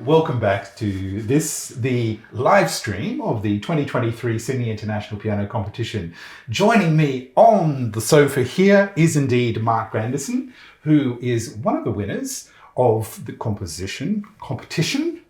welcome back to the live stream of the 2023 Sydney International Piano Competition. Joining me on the sofa here is indeed Mark Grandison, who is one of the winners of the competition.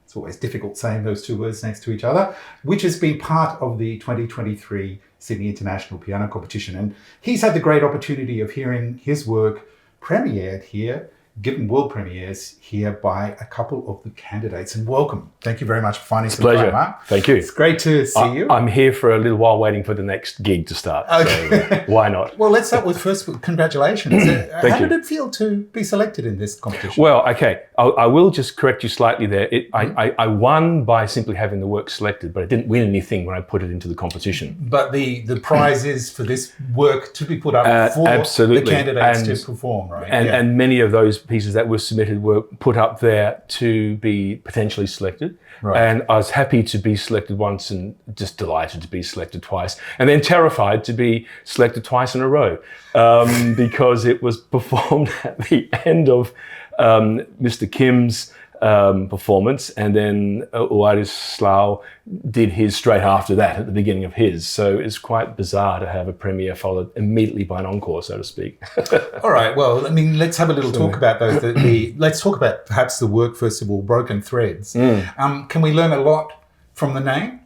It's always difficult saying those two words next to each other, which has been part of the 2023 Sydney International Piano Competition. And he's had the great opportunity of hearing his work premiered here, given world premieres here by a couple of the candidates. And welcome. Thank you very much for finding some time, Mark. Thank you. It's great to see you. I'm here for a little while waiting for the next gig to start. Okay. So why not? Well, let's start with first, congratulations. How did it feel to be selected in this competition? Well, okay. I will just correct you slightly there. I won by simply having the work selected, but I didn't win anything when I put it into the competition. But the prize is for this work to be put up for absolutely. The candidates to perform, right? And many of those pieces that were submitted were put up there to be potentially selected. Right. And I was happy to be selected once and just delighted to be selected twice. And then terrified to be selected twice in a row because it was performed at the end of Mr. Kim's performance, and then Uladzislau did his straight after that at the beginning of his. So it's quite bizarre to have a premiere followed immediately by an encore, so to speak. All right. Well, I mean, let's have a little talk about those. Let's talk about perhaps the work first of all, Broken Threads. Can we learn a lot from the name?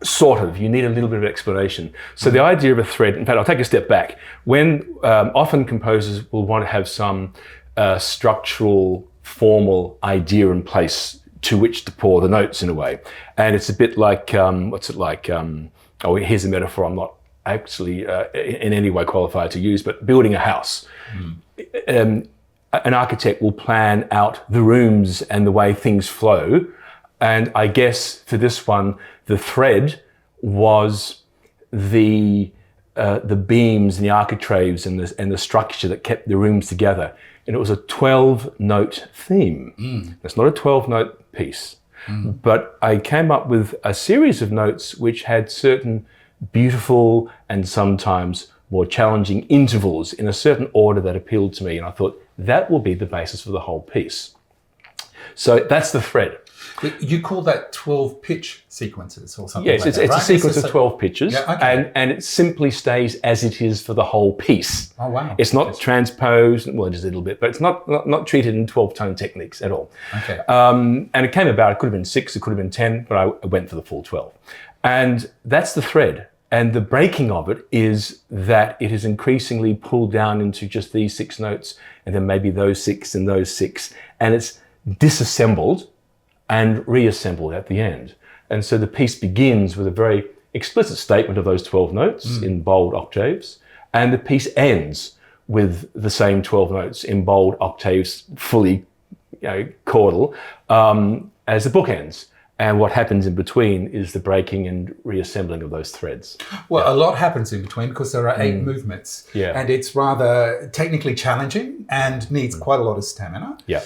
Sort of. You need a little bit of explanation. So the idea of a thread, in fact, I'll take a step back. When often composers will want to have some structural, formal idea in place to which to pour the notes in a way. And it's a bit like, here's a metaphor I'm not actually in any way qualified to use, but building a house. An architect will plan out the rooms and the way things flow. And I guess for this one, the thread was the beams and the architraves and the structure that kept the rooms together. And it was a 12-note theme. It's not a 12-note piece. But I came up with a series of notes which had certain beautiful and sometimes more challenging intervals in a certain order that appealed to me. And I thought that will be the basis for the whole piece. So that's the thread. You call that 12 pitch sequences or something like that? Yes, it's a sequence of 12 pitches, and it simply stays as it is for the whole piece. Oh, wow. It's not transposed, well, just a little bit, but it's not treated in 12-tone techniques at all. Okay. And it came about, it could have been 6, it could have been 10, but I went for the full 12. And that's the thread. And the breaking of it is that it is increasingly pulled down into just these 6 notes, and then maybe those 6 and those 6, and it's disassembled and reassembled at the end. And so the piece begins with a very explicit statement of those 12 notes in bold octaves, and the piece ends with the same 12 notes in bold octaves, fully chordal, as the book ends. And what happens in between is the breaking and reassembling of those threads. Well, a lot happens in between because there are 8 movements. Yeah. And it's rather technically challenging and needs quite a lot of stamina. Yeah.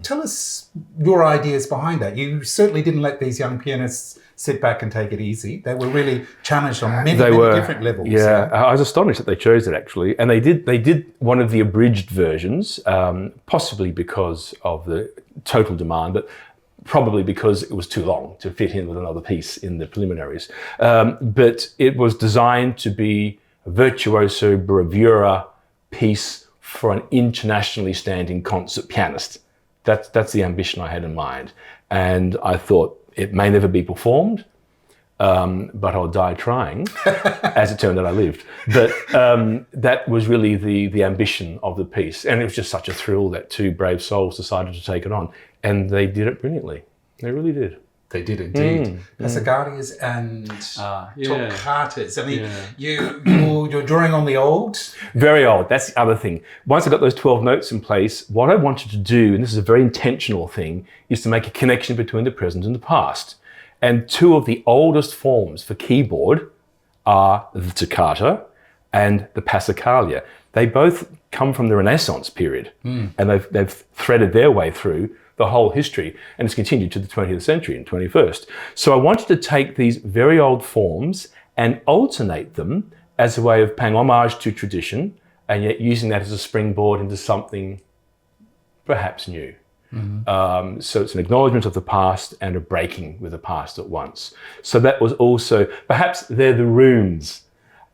Tell us your ideas behind that. You certainly didn't let these young pianists sit back and take it easy. They were really challenged on many different levels. Yeah, I was astonished that they chose it actually. And they did one of the abridged versions, possibly because of the total demand, but probably because it was too long to fit in with another piece in the preliminaries. But it was designed to be a virtuoso bravura piece for an internationally standing concert pianist. That's the ambition I had in mind. And I thought it may never be performed, but I'll die trying. As it turned out, I lived. But that was really the ambition of the piece. And it was just such a thrill that 2 brave souls decided to take it on. And they did it brilliantly. They really did. They did indeed. Passacaglis and toccatas. I mean, you're drawing on the old? Very old. That's the other thing. Once I got those 12 notes in place, what I wanted to do, and this is a very intentional thing, is to make a connection between the present and the past. And 2 of the oldest forms for keyboard are the toccata and the passacaglia. They both come from the Renaissance period, and they've threaded their way through the whole history, and it's continued to the 20th century and 21st. So I wanted to take these very old forms and alternate them as a way of paying homage to tradition, and yet using that as a springboard into something perhaps new. So it's an acknowledgement of the past and a breaking with the past at once. So that was also, perhaps they're the runes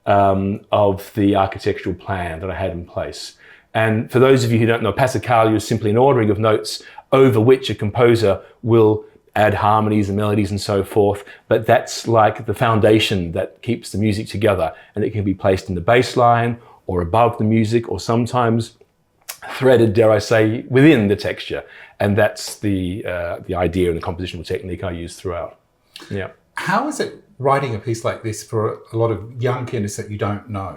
of the architectural plan that I had in place. And for those of you who don't know, Passacaglia is simply an ordering of notes over which a composer will add harmonies and melodies and so forth. But that's like the foundation that keeps the music together, and it can be placed in the bass line or above the music, or sometimes threaded, dare I say, within the texture. And that's the idea and the compositional technique I use throughout. Yeah. How is it writing a piece like this for a lot of young pianists that you don't know?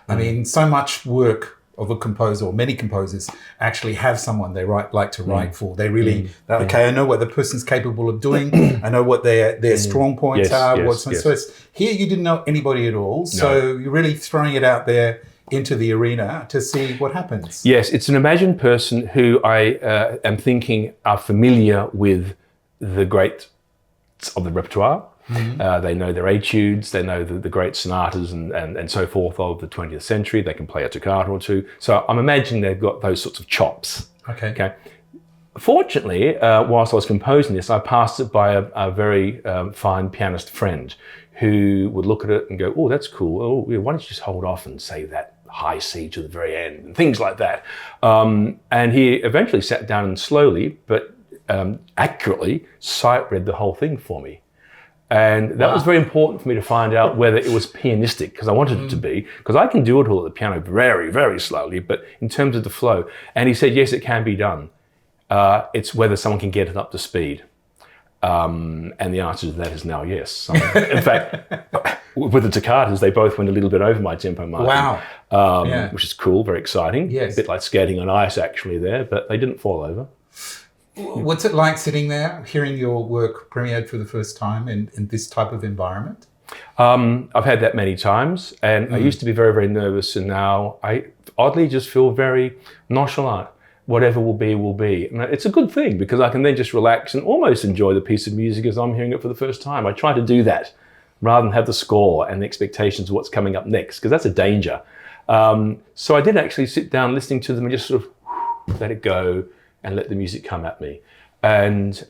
I mean, so much work of a composer, or many composers, actually have someone they like to write for. They really, okay, I know what the person's capable of doing. I know what their strong points are. So here you didn't know anybody at all. So you're really throwing it out there into the arena to see what happens. Yes, it's an imagined person who I am thinking are familiar with the greats of the repertoire. They know their etudes, they know the great sonatas and so forth of the 20th century. They can play a toccata or two. So I'm imagining they've got those sorts of chops. Okay. Fortunately, whilst I was composing this, I passed it by a very fine pianist friend who would look at it and go, oh, that's cool. Oh, yeah, why don't you just hold off and say that high C to the very end and things like that. And he eventually sat down and slowly, but accurately, sight read the whole thing for me. And that was very important for me to find out whether it was pianistic, because I wanted it to be, because I can do it all at the piano very, very slowly, but in terms of the flow. And he said, yes, it can be done. It's whether someone can get it up to speed. And the answer to that is now yes. In fact, with the toccatas, they both went a little bit over my tempo marking. Wow. Which is cool, very exciting. Yes. A bit like skating on ice actually there, but they didn't fall over. What's it like sitting there, hearing your work premiered for the first time in this type of environment? I've had that many times, and I used to be very, very nervous, and now I oddly just feel very nonchalant. Whatever will be, will be. And it's a good thing, because I can then just relax and almost enjoy the piece of music as I'm hearing it for the first time. I try to do that rather than have the score and the expectations of what's coming up next, because that's a danger. So I did actually sit down listening to them and just sort of let it go and let the music come at me. And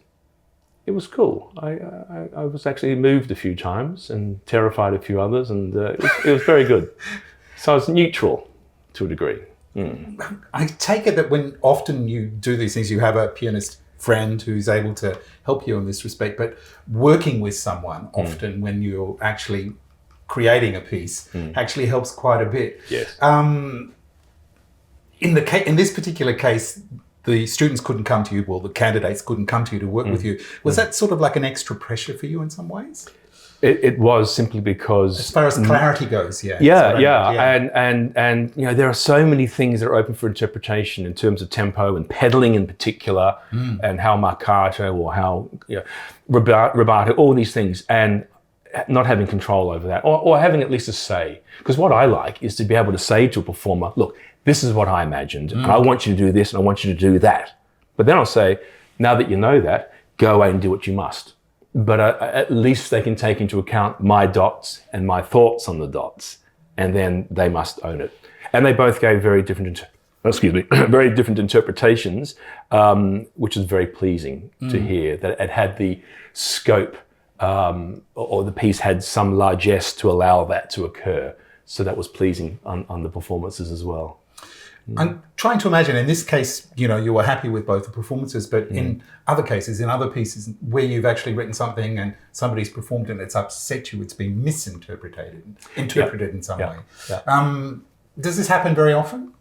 it was cool. I was actually moved a few times and terrified a few others, and it was very good. So I was neutral to a degree. I take it that when often you do these things, you have a pianist friend who's able to help you in this respect, but working with someone often when you're actually creating a piece actually helps quite a bit. Yes. In this particular case, the students couldn't come to you, well, the candidates couldn't come to you to work with you. Was that sort of like an extra pressure for you in some ways? It was, simply because... As far as clarity goes, yeah. And you know, there are so many things that are open for interpretation in terms of tempo and pedaling in particular, and how marcato or how rubato, all these things, and not having control over that, or having at least a say. Because what I like is to be able to say to a performer, look, this is what I imagined, and I want you to do this, and I want you to do that. But then I'll say, now that you know that, go away and do what you must. But at least they can take into account my dots and my thoughts on the dots, and then they must own it. And they both gave very different, very different interpretations, which is very pleasing to hear, that it had the scope, or the piece had some largesse to allow that to occur. So that was pleasing on the performances as well. I'm trying to imagine, in this case, you know, you were happy with both the performances, but in other cases, in other pieces where you've actually written something and somebody's performed it and it's upset you, it's been misinterpreted in some way. Yeah. Does this happen very often?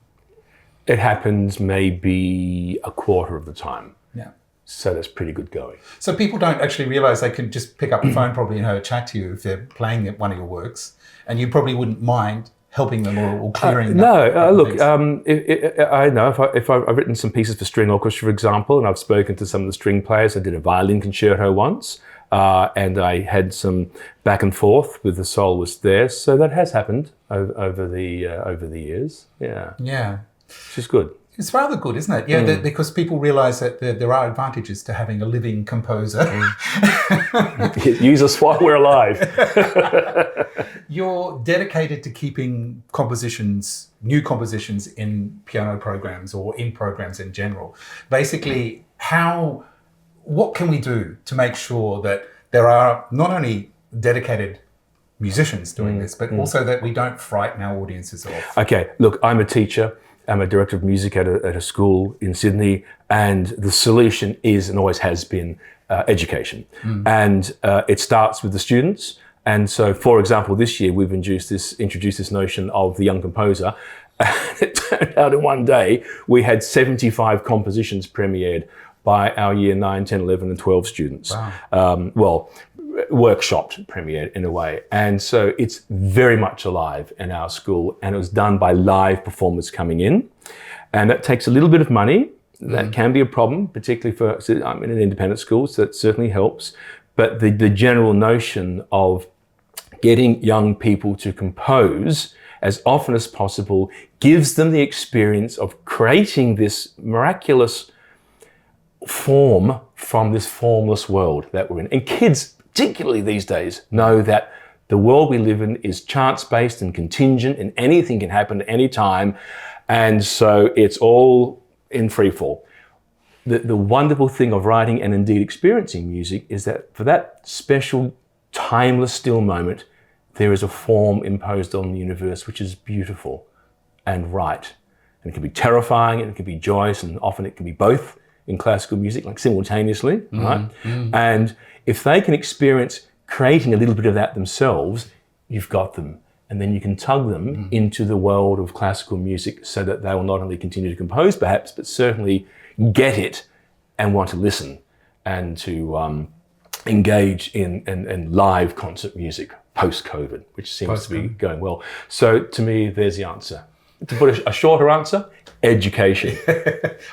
It happens maybe a quarter of the time. Yeah. So that's pretty good going. So people don't actually realise they can just pick up the phone probably and have a chat to you if they're playing one of your works, and you probably wouldn't mind helping them or clearing them. Look, I know if I've written some pieces for string orchestra, for example, and I've spoken to some of the string players. I did a violin concerto once, and I had some back and forth with the soloist there. So that has happened over the years. Yeah. Yeah. Which is good. It's rather good, isn't it? Yeah, because people realise that there are advantages to having a living composer. Use us while we're alive. You're dedicated to keeping new compositions in piano programs or in programs in general. Basically, what can we do to make sure that there are not only dedicated musicians doing this, but also that we don't frighten our audiences off? Okay, look, I'm a teacher. I'm a director of music at a school in Sydney, and the solution is and always has been education. And it starts with the students. And so, for example, this year we've introduced this notion of the young composer. And it turned out in one day we had 75 compositions premiered by our year 9, 10, 11 and 12 students. Wow. Workshopped, premiered in a way. And so it's very much alive in our school, and it was done by live performers coming in. And that takes a little bit of money. That can be a problem, particularly I'm in an independent school, so that certainly helps. But the general notion of getting young people to compose as often as possible gives them the experience of creating this miraculous form from this formless world that we're in. And kids, particularly these days, know that the world we live in is chance-based and contingent, and anything can happen at any time. And so it's all in free fall. The wonderful thing of writing and indeed experiencing music is that for that special, timeless, still moment, there is a form imposed on the universe which is beautiful and right. And it can be terrifying and it can be joyous, and often it can be both in classical music, like simultaneously, right? And if they can experience creating a little bit of that themselves, you've got them. And then you can tug them into the world of classical music so that they will not only continue to compose perhaps, but certainly get it and want to listen and to engage in live concert music post-COVID, which seems to be going well. So to me, there's the answer. To put a shorter answer, education.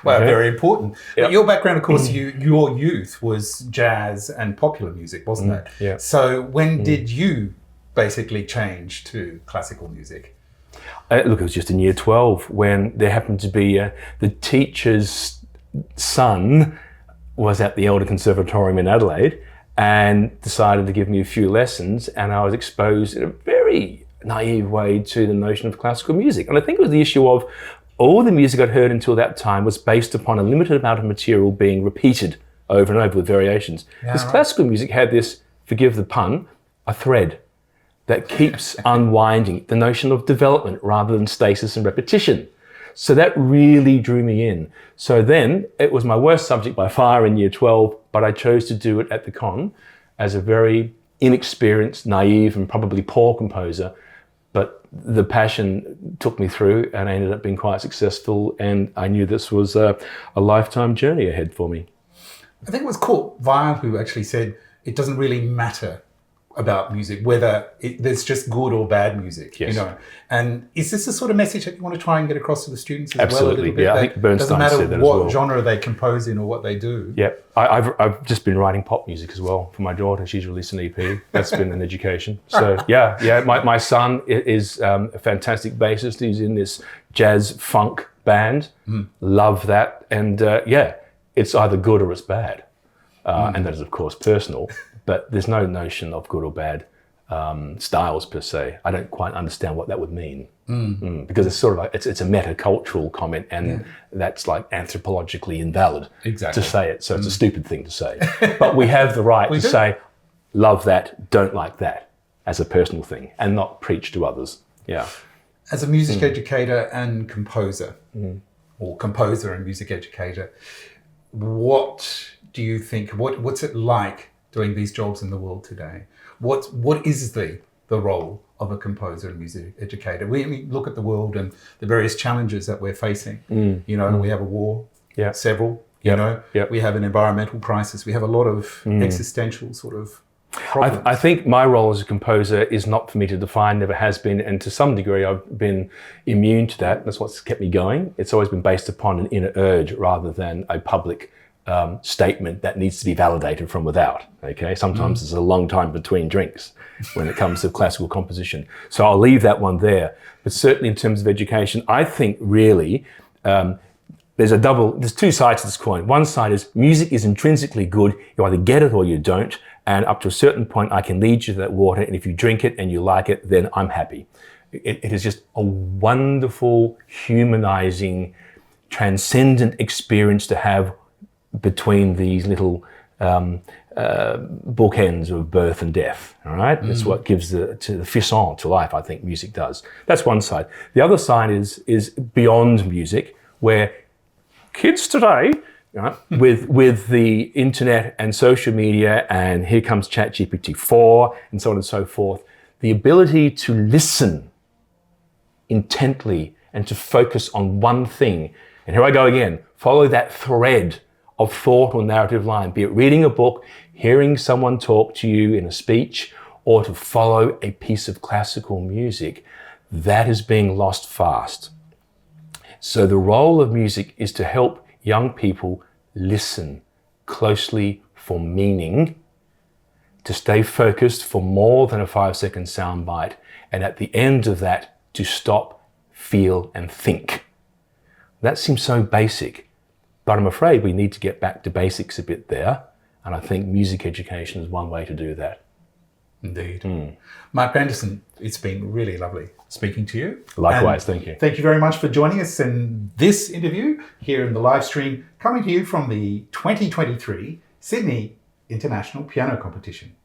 Well, very important. Yep. But your background, of course, your youth was jazz and popular music, wasn't it? Yeah. So when did you basically change to classical music? Look, it was just in year 12 when there happened to be the teacher's son was at the Elder Conservatorium in Adelaide and decided to give me a few lessons, and I was exposed in a very naive way to the notion of classical music. And I think it was the issue of all the music I'd heard until that time was based upon a limited amount of material being repeated over and over with variations. Because classical music had this, forgive the pun, a thread that keeps unwinding, the notion of development rather than stasis and repetition. So that really drew me in. So then it was my worst subject by far in year 12, but I chose to do it at the Con as a very inexperienced, naive and probably poor composer. But the passion took me through and I ended up being quite successful, and I knew this was a lifetime journey ahead for me. I think it was Kurt Weill who actually said it doesn't really matter about music, whether there's just good or bad music, yes. you know. And is this the sort of message that you want to try and get across to the students as Absolutely. well? A little bit? Yeah, I think Bernstein doesn't said that matter what as well. genre they compose in or what they do. Yeah, I've just been writing pop music as well for my daughter. She's released an EP. That's been an education. So yeah. My son is a fantastic bassist. He's in this jazz funk band. Love that. And it's either good or it's bad. And that is of course personal, but there's no notion of good or bad styles per se. I don't quite understand what that would mean, because it's sort of like it's a meta-cultural comment, and that's like anthropologically invalid to say it. So it's a stupid thing to say. But we have the right to say, love that, don't like that, as a personal thing, and not preach to others. Yeah. As a music educator and composer, or composer and music educator, what do you think? What's it like doing these jobs in the world today? What is the role of a composer and music educator? We look at the world and the various challenges that we're facing. You know, we have a war, several. You know, we have an environmental crisis. We have a lot of existential sort of problems. I think my role as a composer is not for me to define, never has been, and to some degree I've been immune to that. That's what's kept me going. It's always been based upon an inner urge rather than a public statement that needs to be validated from without. Okay, sometimes there's a long time between drinks when it comes to classical composition. So I'll leave that one there. But certainly in terms of education, I think really there's two sides to this coin. One side is music is intrinsically good. You either get it or you don't. And up to a certain point, I can lead you to that water. And if you drink it and you like it, then I'm happy. It is just a wonderful, humanizing, transcendent experience to have between these little bookends of birth and death. All right, that's what gives the frisson to life. I think music does. That's one side. The other side is beyond music, where kids today, right, with the internet and social media, and here comes ChatGPT-4 and so on and so forth, the ability to listen intently and to focus on one thing. And here I go again, follow that thread of thought or narrative line, be it reading a book, hearing someone talk to you in a speech, or to follow a piece of classical music. That is being lost fast. So the role of music is to help young people listen closely for meaning, to stay focused for more than a 5-second soundbite, and at the end of that, to stop, feel, and think. That seems so basic, but I'm afraid we need to get back to basics a bit there, and I think music education is one way to do that. Indeed. Mark Grandison, it's been really lovely speaking to you. Likewise, thank you. Thank you very much for joining us in this interview here in the live stream, coming to you from the 2023 Sydney International Piano Competition.